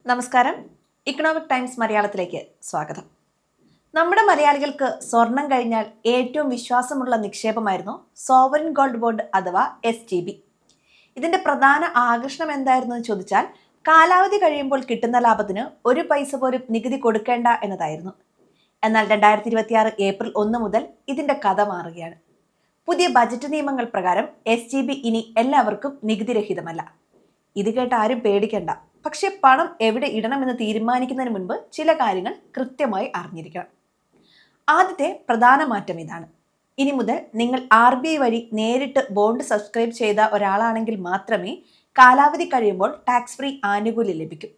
നമസ്കാരം. Economic times മലയാളത്തിലേക്ക് സ്വാഗതം. നമ്മുടെ മലയാളികൾക്ക് സ്വർണം കഴിഞ്ഞാൽ ഏറ്റവും വിശ്വാസമുള്ള നിക്ഷേപമായിരുന്നു സോവറിൻ ഗോൾഡ് ബോണ്ട് അഥവാ SGB. ഇതിന്റെ പ്രധാന ആകർഷണം എന്തായിരുന്നു എന്ന് ചോദിച്ചാൽ കാലാവധി കഴിയുമ്പോൾ കിട്ടുന്ന ലാഭത്തിന് ഒരു പൈസ പോലും നികുതി കൊടുക്കേണ്ട എന്നതായിരുന്നു. എന്നാൽ 2026 ഏപ്രിൽ 1 മുതൽ ഇതിന്റെ കഥ മാറുകയാണ്. പുതിയ ബജറ്റ് നിയമങ്ങൾ പ്രകാരം SGB ഇനി എല്ലാവർക്കും നികുതിരഹിതമല്ല. ഇത് കേട്ട് ആരും പേടിക്കണ്ട. പക്ഷെ പണം എവിടെ ഇടണമെന്ന് തീരുമാനിക്കുന്നതിന് മുൻപ് ചില കാര്യങ്ങൾ കൃത്യമായി അറിഞ്ഞിരിക്കണം. ആദ്യത്തെ പ്രധാന മാറ്റം ഇതാണ്. ഇനി മുതൽ നിങ്ങൾ RBI വഴി നേരിട്ട് ബോണ്ട് സബ്സ്ക്രൈബ് ചെയ്ത ഒരാളാണെങ്കിൽ മാത്രമേ കാലാവധി കഴിയുമ്പോൾ ടാക്സ് ഫ്രീ ആനുകൂല്യം ലഭിക്കൂ.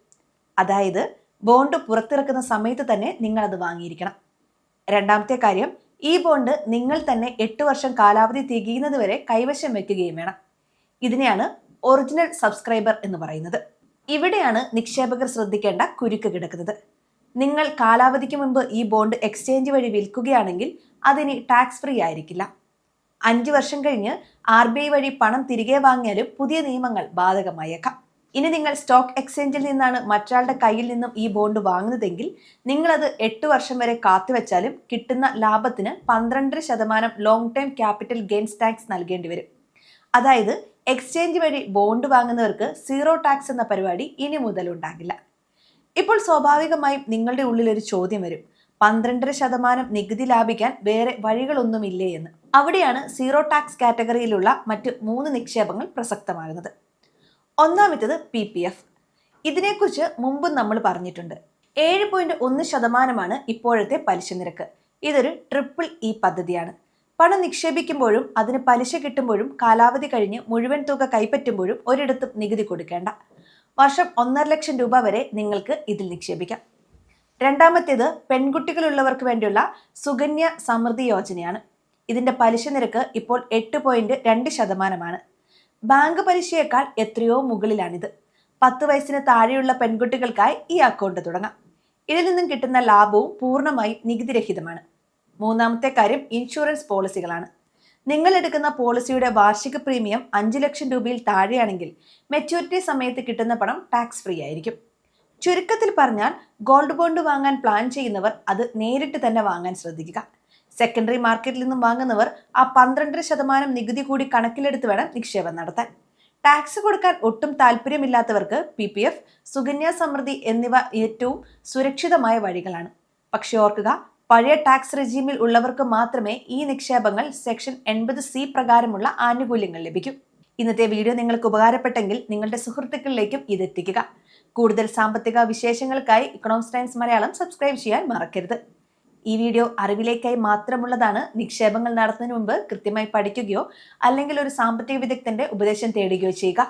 അതായത് ബോണ്ട് പുറത്തിറക്കുന്ന സമയത്ത് തന്നെ നിങ്ങൾ അത് വാങ്ങിയിരിക്കണം. രണ്ടാമത്തെ കാര്യം, ഈ ബോണ്ട് നിങ്ങൾ തന്നെ 8 വർഷം കാലാവധി തികയുന്നത് വരെ കൈവശം വെക്കുകയും വേണം. ഇതിനെയാണ് ഒറിജിനൽ സബ്സ്ക്രൈബർ എന്ന് പറയുന്നത്. ഇവിടെയാണ് നിക്ഷേപകർ ശ്രദ്ധിക്കേണ്ട കുരുക്ക് കിടക്കുന്നത്. നിങ്ങൾ കാലാവധിക്ക് മുൻപ് ഈ ബോണ്ട് എക്സ്ചേഞ്ച് വഴി വിൽക്കുകയാണെങ്കിൽ അതിന് ടാക്സ് ഫ്രീ ആയിരിക്കില്ല. 5 വർഷം കഴിഞ്ഞ് RBI വഴി പണം തിരികെ വാങ്ങിയാലും പുതിയ നിയമങ്ങൾ ബാധകമായേക്കാം. ഇനി നിങ്ങൾ സ്റ്റോക്ക് എക്സ്ചേഞ്ചിൽ നിന്നാണ് മറ്റൊരാളുടെ കയ്യിൽ നിന്നും ഈ ബോണ്ട് വാങ്ങുന്നതെങ്കിൽ നിങ്ങളത് 8 വർഷം വരെ കാത്തുവെച്ചാലും കിട്ടുന്ന ലാഭത്തിന് 12% long time capital gains tax നൽകേണ്ടി വരും. അതായത് എക്സ്ചേഞ്ച് വഴി ബോണ്ട് വാങ്ങുന്നവർക്ക് സീറോ ടാക്സ് എന്ന പരിപാടി ഇനി മുതൽ ഉണ്ടാകില്ല. ഇപ്പോൾ സ്വാഭാവികമായും നിങ്ങളുടെ ഉള്ളിൽ ഒരു ചോദ്യം വരും, 12% നികുതി ലാഭിക്കാൻ വേറെ വഴികളൊന്നുമില്ലേ എന്ന്. അവിടെയാണ് സീറോ ടാക്സ് കാറ്റഗറിയിലുള്ള മറ്റ് 3 നിക്ഷേപങ്ങൾ പ്രസക്തമാകുന്നത്. ഒന്നാമത്തേത് PPF. ഇതിനെക്കുറിച്ച് മുമ്പ് നമ്മൾ പറഞ്ഞിട്ടുണ്ട്. 7.1% ഇപ്പോഴത്തെ പലിശ നിരക്ക്. ഇതൊരു EEE പദ്ധതിയാണ്. പണം നിക്ഷേപിക്കുമ്പോഴും അതിന് പലിശ കിട്ടുമ്പോഴും കാലാവധി കഴിഞ്ഞ് മുഴുവൻ തുക കൈപ്പറ്റുമ്പോഴും ഒരിടത്തും നികുതി കൊടുക്കേണ്ട. വർഷം 1.5 ലക്ഷം രൂപ വരെ നിങ്ങൾക്ക് ഇതിൽ നിക്ഷേപിക്കാം. രണ്ടാമത്തേത് പെൺകുട്ടികളുള്ളവർക്ക് വേണ്ടിയുള്ള സുകന്യ സമൃദ്ധി യോജനയാണ്. ഇതിന്റെ പലിശ നിരക്ക് ഇപ്പോൾ 8.2%. ബാങ്ക് പലിശയേക്കാൾ എത്രയോ മുകളിലാണിത്. 10 വയസ്സിന് താഴെയുള്ള പെൺകുട്ടികൾക്കായി ഈ അക്കൗണ്ട് തുടങ്ങാം. ഇതിൽ നിന്നും കിട്ടുന്ന ലാഭവും പൂർണ്ണമായും നികുതിരഹിതമാണ്. മൂന്നാമത്തെ കാര്യം ഇൻഷുറൻസ് പോളിസികളാണ്. നിങ്ങൾ എടുക്കുന്ന പോളിസിയുടെ വാർഷിക പ്രീമിയം 5 ലക്ഷം രൂപയിൽ താഴെയാണെങ്കിൽ മെച്യൂരിറ്റി സമയത്ത് കിട്ടുന്ന പണം ടാക്സ് ഫ്രീ ആയിരിക്കും. ചുരുക്കത്തിൽ പറഞ്ഞാൽ ഗോൾഡ് ബോണ്ട് വാങ്ങാൻ പ്ലാൻ ചെയ്യുന്നവർ അത് നേരിട്ട് തന്നെ വാങ്ങാൻ ശ്രദ്ധിക്കുക. സെക്കൻഡറി മാർക്കറ്റിൽ നിന്നും വാങ്ങുന്നവർ ആ 12% നികുതി കൂടി കണക്കിലെടുത്ത് വേണം നിക്ഷേപം നടത്താൻ. ടാക്സ് കൊടുക്കാൻ ഒട്ടും താല്പര്യമില്ലാത്തവർക്ക് PPF, സുകന്യ സമൃദ്ധി എന്നിവ ഏറ്റവും സുരക്ഷിതമായ വഴികളാണ്. പക്ഷെ ഓർക്കുക, പഴയ ടാക്സ് റെജീമിൽ ഉള്ളവർക്ക് മാത്രമേ ഈ നിക്ഷേപങ്ങൾ സെക്ഷൻ 80C പ്രകാരമുള്ള ആനുകൂല്യങ്ങൾ ലഭിക്കൂ. ഇന്നത്തെ വീഡിയോ നിങ്ങൾക്ക് ഉപകാരപ്പെട്ടെങ്കിൽ നിങ്ങളുടെ സുഹൃത്തുക്കളിലേക്കും ഇതെത്തിക്കുക. കൂടുതൽ സാമ്പത്തിക വിശേഷങ്ങൾക്കായി ഇക്കണോമിക്സ് ടൈംസ് മലയാളം സബ്സ്ക്രൈബ് ചെയ്യാൻ മറക്കരുത്. ഈ വീഡിയോ അറിവിലേക്കായി മാത്രമുള്ളതാണ്. നിക്ഷേപങ്ങൾ നടത്തുന്നതിന് മുമ്പ് കൃത്യമായി പഠിക്കുകയോ അല്ലെങ്കിൽ ഒരു സാമ്പത്തിക വിദഗ്ധന്റെ ഉപദേശം തേടുകയോ ചെയ്യുക.